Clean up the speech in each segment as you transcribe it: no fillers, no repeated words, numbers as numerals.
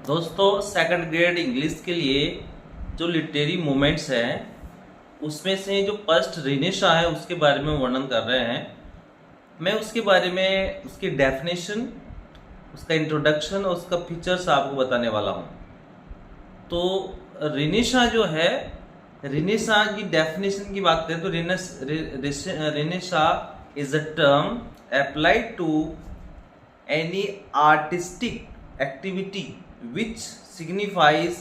दोस्तों second grade English के लिए जो लिटरेरी मूवमेंट्स हैं उसमें से जो फर्स्ट रिनेशा है उसके बारे में वर्णन कर रहे हैं। मैं उसके बारे में उसकी डेफिनेशन, उसका इंट्रोडक्शन और उसका फीचर्स आपको बताने वाला हूँ। तो रिनेशा जो है, रिनेशा की डेफिनेशन की बात करें तो renaissance is a term applied to any artistic activity which signifies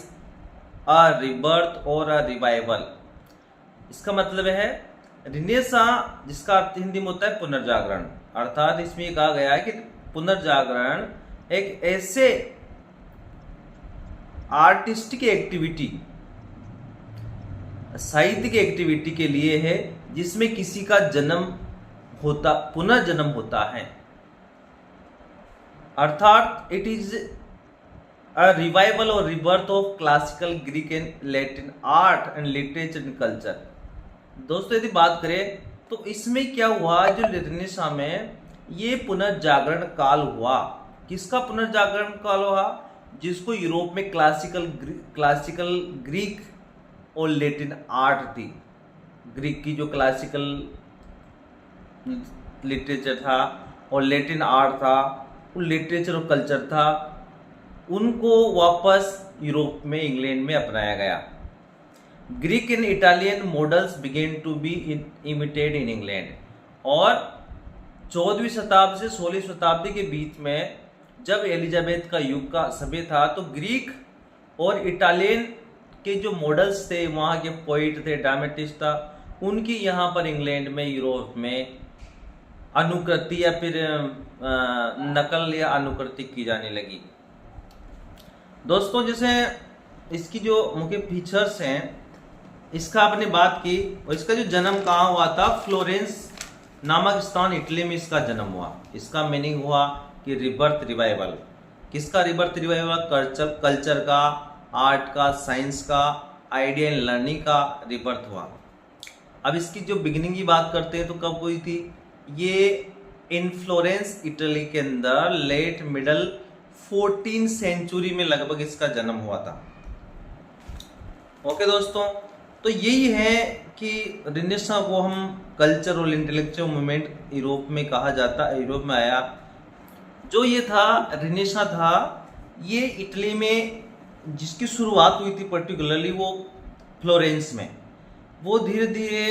a rebirth or a revival। इसका मतलब है रिनेसा, जिसका अर्थ हिंदी में होता है पुनर्जागरण। अर्थात इसमें ये कहा गया है कि पुनर्जागरण एक ऐसे आर्टिस्टिक एक्टिविटी, साहित्यिक एक्टिविटी के लिए है जिसमें किसी का पुनर्जन्म होता है। अर्थात it is a revival or rebirth of classical Greek and Latin art and literature and culture। दोस्तों यदि बात करें तो इसमें क्या हुआ, जो रिनेसा में ये पुनर्जागरण काल हुआ। किसका पुनर्जागरण काल हुआ? जिसको यूरोप में क्लासिकल ग्रीक और लैटिन आर्ट थी, ग्रीक की जो क्लासिकल लिटरेचर था और लैटिन आर्ट था, वो लिटरेचर और कल्चर था, उनको वापस यूरोप में, इंग्लैंड में अपनाया गया। Greek and Italian models began to be imitated in England. और 14वीं शताब्दी से 16वीं शताब्दी के बीच में जब एलिजाबेथ का युग का समय था तो ग्रीक और इटालियन के जो मॉडल्स थे, वहाँ के पोइट थे, ड्रामेटिस्ट था, उनकी यहाँ पर इंग्लैंड में, यूरोप में अनुकृति या फिर नकल या अनुकृति की जाने लगी। दोस्तों जैसे इसकी जो मुख्य फीचर्स हैं, इसका आपने बात की, और इसका जो जन्म कहाँ हुआ था, फ्लोरेंस नामक स्थान इटली में इसका जन्म हुआ। इसका मीनिंग हुआ कि रिबर्थ रिवाइवल। किसका रिबर्थ रिवाइवल? कल्चर का, आर्ट का, साइंस का, आइडिया एंड लर्निंग का रिबर्थ हुआ। अब इसकी जो बिगिनिंग की बात करते हैं तो कब हुई थी ये? इन फ्लोरेंस इटली के अंदर लेट मिडल 14th सेंचुरी में लगभग इसका जन्म हुआ था। ओके दोस्तों, तो यही है कि रिनेसा को हम कल्चर और इंटेलेक्चुअल मूवमेंट यूरोप में कहा जाता है, यूरोप में आया। जो ये था रिनेसा था, ये इटली में जिसकी शुरुआत हुई थी पर्टिकुलरली वो फ्लोरेंस में, वो धीरे धीरे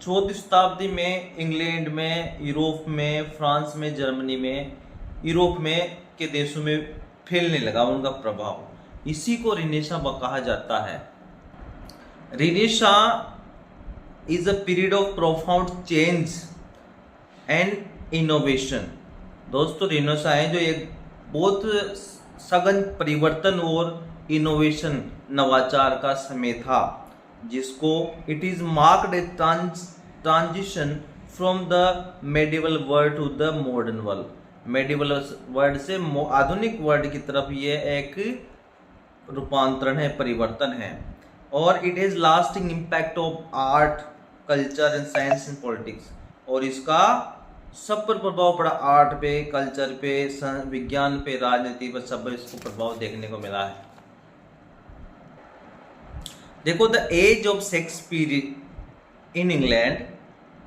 14वीं शताब्दी में इंग्लैंड में, यूरोप में, फ्रांस में, जर्मनी में, यूरोप में के देशों में फैलने लगा उनका प्रभाव। इसी को रिनेसा कहा जाता है। Renaissance is a period of profound change and innovation. दोस्तों रिनेसा है जो एक बहुत सघन परिवर्तन और इनोवेशन, नवाचार का समय था, जिसको it is marked a transition from the medieval world to the modern world. Medieval world से आधुनिक वर्ड की तरफ ये एक रूपांतरण है, परिवर्तन है। और it is lasting impact of art, culture and science and politics. और इसका सब पर प्रभाव पड़ा, आर्ट पे, कल्चर पे, विज्ञान पे, राजनीति पर, सब इसको प्रभाव देखने को मिला है। देखो, the age of Shakespeare in England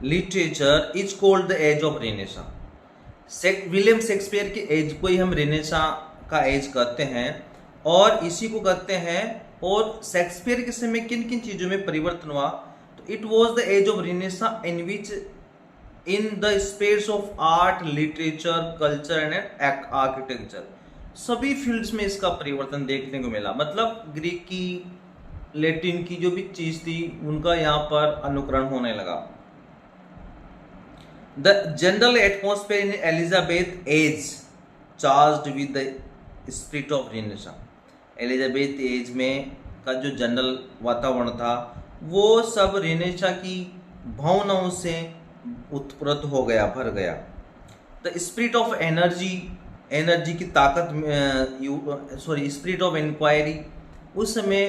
literature is called the age of Renaissance. William Shakespeare की एज को ही हम रिनेसा का एज कहते हैं और इसी को कहते हैं। और शेक्सपियर के समय किन किन चीजों में परिवर्तन हुआ? तो it was the age of Renaissance in which in the space of art, literature, culture and architecture, सभी फील्ड्स में इसका परिवर्तन देखने को मिला। मतलब ग्रीक की, लैटिन की जो भी चीज थी उनका यहाँ पर अनुकरण होने लगा। The general atmosphere in Elizabeth age charged with the spirit of Renaissance। Elizabeth age में का जो जनरल वातावरण था वो सब रिनेसा की भावनाओं से उत्प्रोत हो गया, भर गया। The spirit of energy, energy की ताकत, स्पिरिट ऑफ इंक्वायरी, उस समय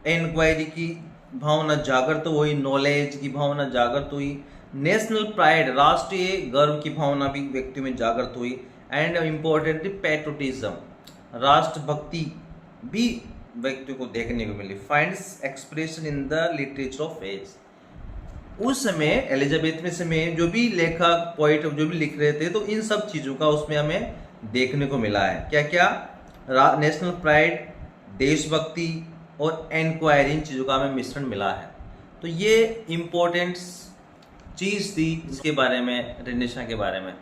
इंक्वायरी की भावना जागृत हुई, नॉलेज की भावना जागृत हुई। नेशनल प्राइड, राष्ट्रीय गर्व की भावना भी व्यक्ति में जागृत हुई। एंड इम्पोर्टेंटली पैट्रोटिज्म, राष्ट्रभक्ति भी व्यक्ति को देखने को मिली। Finds expression in the literature of age. उस समय एलिजाबेथ समय जो भी लेखक पोइट जो भी लिख रहे थे, तो इन सब चीज़ों का उसमें हमें देखने को मिला है। क्या क्या? नेशनल प्राइड, देशभक्ति और एनक्वायरी, इन चीज़ों का हमें मिश्रण मिला है। तो ये इम्पोर्टेंट चीज़ थी इसके बारे में, रेनेसां के बारे में।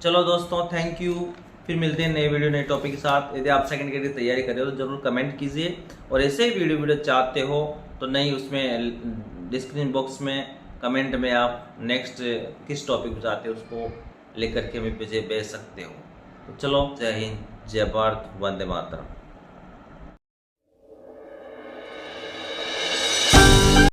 चलो दोस्तों, थैंक यू। फिर मिलते हैं नए वीडियो नए टॉपिक के साथ। यदि आप सेकंड ईयर की तैयारी कर रहे हो तो जरूर कमेंट कीजिए, और ऐसे ही वीडियो चाहते हो तो नहीं, उसमें डिस्क्रिप्शन बॉक्स में कमेंट में आप नेक्स्ट किस टॉपिक पर चाहते हो उसको लेकर के मुझे भेज सकते हो। तो चलो, जय हिंद, जय भारत, वंदे मातरम।